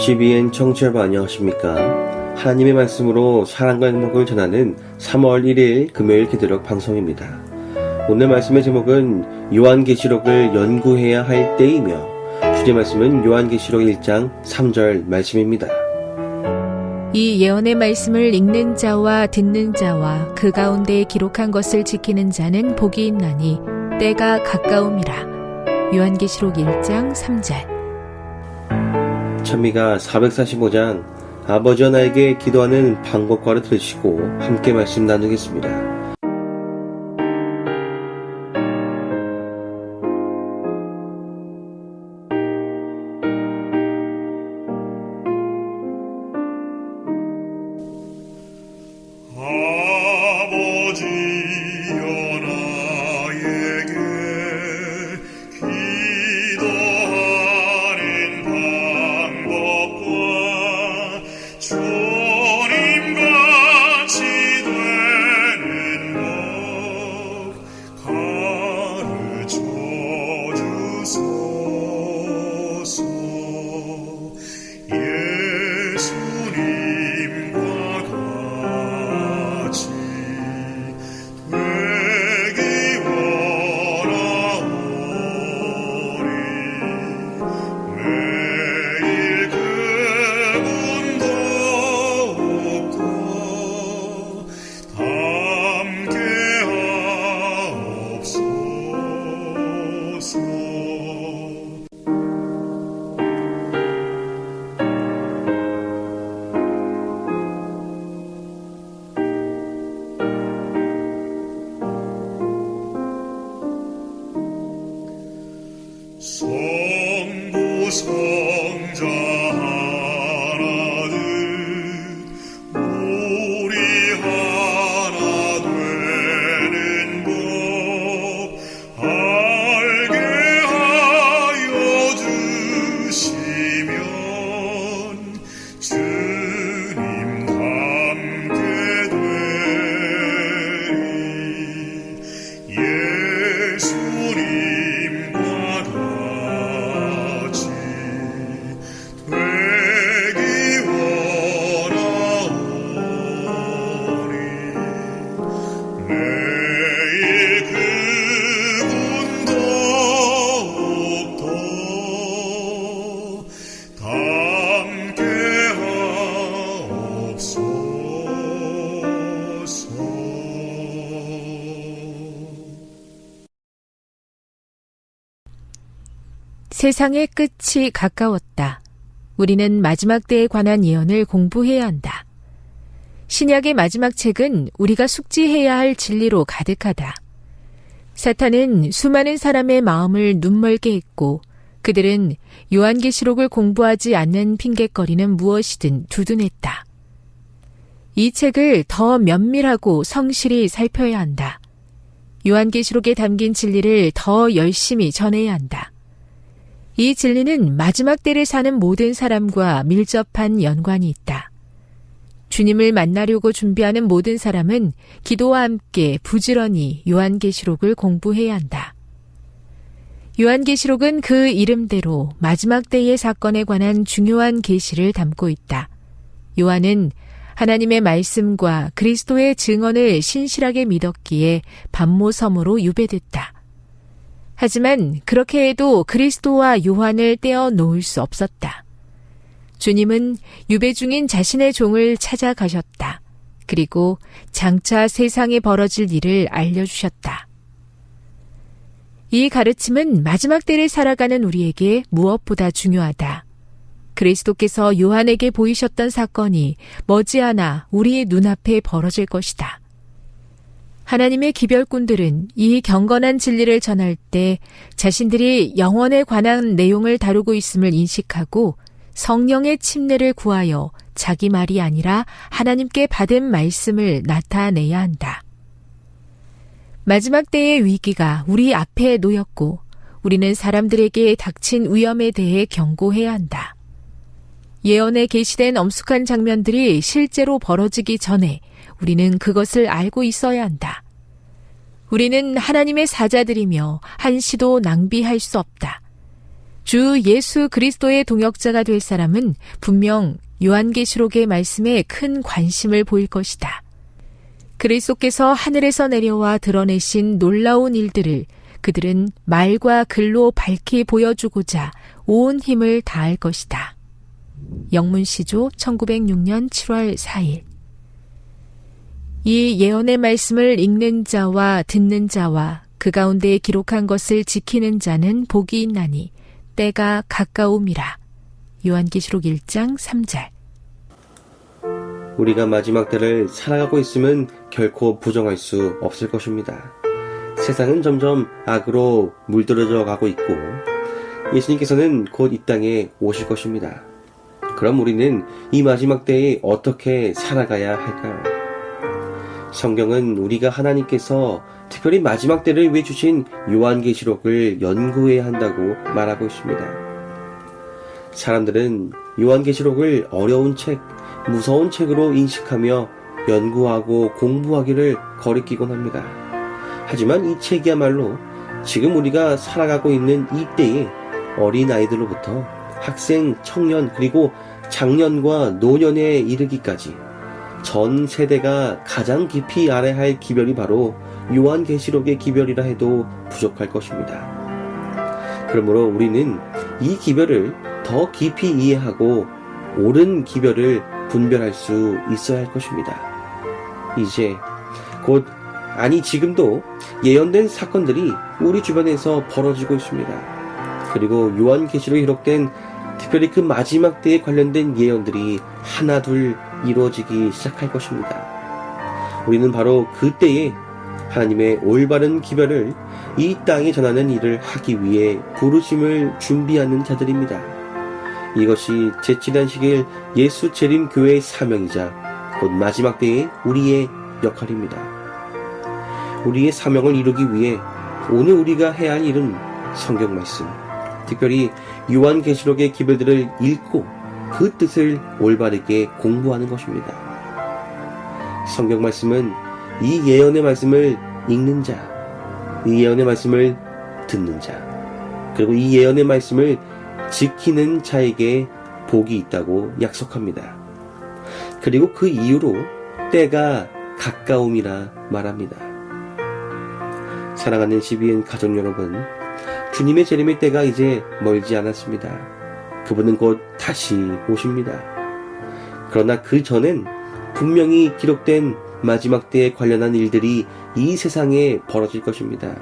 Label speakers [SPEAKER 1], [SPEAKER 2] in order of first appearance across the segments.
[SPEAKER 1] GBN 청취자 여러분 안녕하십니까. 하나님의 말씀으로 사랑과 행복을 전하는 3월 1일 금요일 기도력 방송입니다. 오늘 말씀의 제목은 요한계시록을 연구해야 할 때이며 주제 말씀은 요한계시록 1장 3절 말씀입니다.
[SPEAKER 2] 이 예언의 말씀을 읽는 자와 듣는 자와 그 가운데 기록한 것을 지키는 자는 복이 있나니 때가 가까움이라. 요한계시록 1장 3절.
[SPEAKER 1] 찬미가 445장 아버지와 나에게 기도하는 방법과를 들으시고 함께 말씀 나누겠습니다.
[SPEAKER 3] 성부 성자 하나는 우리 하나 되는 법 알게 하여 주시면 주님 함께 되리. 예수님과 같이 되기 원하오니 매일 그분 더욱더 함께 하옵소서.
[SPEAKER 2] 세상의 끝이 가까웠다. 우리는 마지막 때에 관한 예언을 공부해야 한다. 신약의 마지막 책은 우리가 숙지해야 할 진리로 가득하다. 사탄은 수많은 사람의 마음을 눈멀게 했고 그들은 요한계시록을 공부하지 않는 핑곗거리는 무엇이든 두둔했다. 이 책을 더 면밀하고 성실히 살펴야 한다. 요한계시록에 담긴 진리를 더 열심히 전해야 한다. 이 진리는 마지막 때를 사는 모든 사람과 밀접한 연관이 있다. 주님을 만나려고 준비하는 모든 사람은 기도와 함께 부지런히 요한계시록을 공부해야 한다. 요한계시록은 그 이름대로 마지막 때의 사건에 관한 중요한 계시를 담고 있다. 요한은 하나님의 말씀과 그리스도의 증언을 신실하게 믿었기에 반모섬으로 유배됐다. 하지만 그렇게 해도 그리스도와 요한을 떼어 놓을 수 없었다. 주님은 유배 중인 자신의 종을 찾아가셨다. 그리고 장차 세상에 벌어질 일을 알려주셨다. 이 가르침은 마지막 때를 살아가는 우리에게 무엇보다 중요하다. 그리스도께서 요한에게 보이셨던 사건이 머지않아 우리의 눈앞에 벌어질 것이다. 하나님의 기별꾼들은 이 경건한 진리를 전할 때 자신들이 영혼에 관한 내용을 다루고 있음을 인식하고 성령의 침례를 구하여 자기 말이 아니라 하나님께 받은 말씀을 나타내야 한다. 마지막 때의 위기가 우리 앞에 놓였고 우리는 사람들에게 닥친 위험에 대해 경고해야 한다. 예언에 계시된 엄숙한 장면들이 실제로 벌어지기 전에 우리는 그것을 알고 있어야 한다. 우리는 하나님의 사자들이며 한시도 낭비할 수 없다. 주 예수 그리스도의 동역자가 될 사람은 분명 요한계시록의 말씀에 큰 관심을 보일 것이다. 그리스도께서 하늘에서 내려와 드러내신 놀라운 일들을 그들은 말과 글로 밝히 보여주고자 온 힘을 다할 것이다. 영문시조 1906년 7월 4일. 이 예언의 말씀을 읽는 자와 듣는 자와 그 가운데 기록한 것을 지키는 자는 복이 있나니 때가 가까움이라. 요한계시록 1장 3절.
[SPEAKER 1] 우리가 마지막 때를 살아가고 있음은 결코 부정할 수 없을 것입니다. 세상은 점점 악으로 물들어져 가고 있고 예수님께서는 곧 이 땅에 오실 것입니다. 그럼 우리는 이 마지막 때에 어떻게 살아가야 할까요? 성경은 우리가 하나님께서 특별히 마지막 때를 위해 주신 요한계시록을 연구해야 한다고 말하고 있습니다. 사람들은 요한계시록을 어려운 책, 무서운 책으로 인식하며 연구하고 공부하기를 거리끼곤 합니다. 하지만 이 책이야말로 지금 우리가 살아가고 있는 이 때에 어린 아이들로부터 학생, 청년, 그리고 장년과 노년에 이르기까지 전 세대가 가장 깊이 알아야 할 기별이 바로 요한계시록의 기별이라 해도 부족할 것입니다. 그러므로 우리는 이 기별을 더 깊이 이해하고 옳은 기별을 분별할 수 있어야 할 것입니다. 이제 곧 지금도 예언된 사건들이 우리 주변에서 벌어지고 있습니다. 그리고 요한계시록에 기록된 특별히 그 마지막 때에 관련된 예언들이 하나둘 이루어지기 시작할 것입니다. 우리는 바로 그때에 하나님의 올바른 기별을 이 땅에 전하는 일을 하기 위해 부르심을 준비하는 자들입니다. 이것이 제7안식일 예수 재림 교회의 사명이자 곧 마지막 때의 우리의 역할입니다. 우리의 사명을 이루기 위해 오늘 우리가 해야 할 일은 성경 말씀, 특별히 요한계시록의 기별들을 읽고 그 뜻을 올바르게 공부하는 것입니다. 성경 말씀은 이 예언의 말씀을 읽는 자, 이 예언의 말씀을 듣는 자, 그리고 이 예언의 말씀을 지키는 자에게 복이 있다고 약속합니다. 그리고 그 이후로 때가 가까움이라 말합니다. 사랑하는 CBN 가족 여러분, 주님의 재림의 때가 이제 멀지 않았습니다. 그분은 곧 다시 오십니다. 그러나 그 전엔 분명히 기록된 마지막 때에 관련한 일들이 이 세상에 벌어질 것입니다.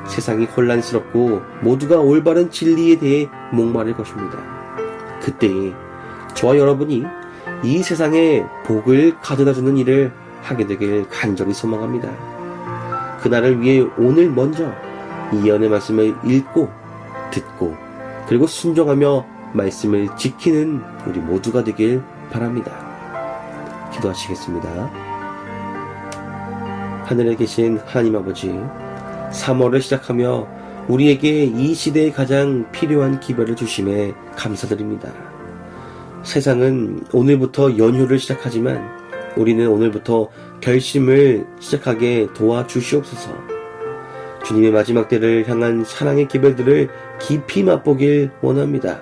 [SPEAKER 1] 세상이 혼란스럽고 모두가 올바른 진리에 대해 목마를 것입니다. 그때에 저와 여러분이 이 세상에 복을 가져다주는 일을 하게 되길 간절히 소망합니다. 그날을 위해 오늘 먼저 이 예언의 말씀을 읽고 듣고 그리고 순종하며 말씀을 지키는 우리 모두가 되길 바랍니다. 기도하시겠습니다. 하늘에 계신 하나님 아버지, 3월을 시작하며 우리에게 이 시대에 가장 필요한 기별을 주심에 감사드립니다. 세상은 오늘부터 연휴를 시작하지만 우리는 오늘부터 결심을 시작하게 도와주시옵소서. 주님의 마지막 때를 향한 사랑의 기별들을 깊이 맛보길 원합니다.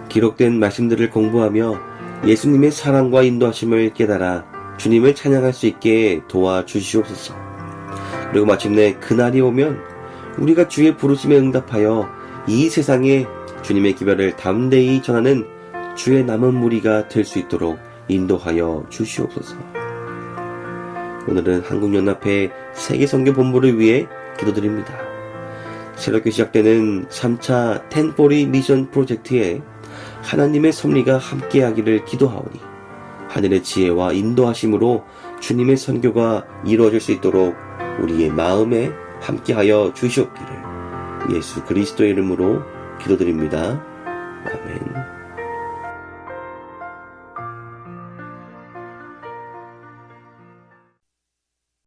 [SPEAKER 1] 기록된 말씀들을 공부하며 예수님의 사랑과 인도하심을 깨달아 주님을 찬양할 수 있게 도와주시옵소서. 그리고 마침내 그날이 오면 우리가 주의 부르심에 응답하여 이 세상에 주님의 기별을 담대히 전하는 주의 남은 무리가 될 수 있도록 인도하여 주시옵소서. 오늘은 한국연합회 세계선교본부를 위해 기도드립니다. 새롭게 시작되는 3차 텐포리 미션 프로젝트에 하나님의 섭리가 함께하기를 기도하오니 하늘의 지혜와 인도하심으로 주님의 선교가 이루어질 수 있도록 우리의 마음에 함께하여 주시옵기를 예수 그리스도의 이름으로 기도드립니다. 아멘.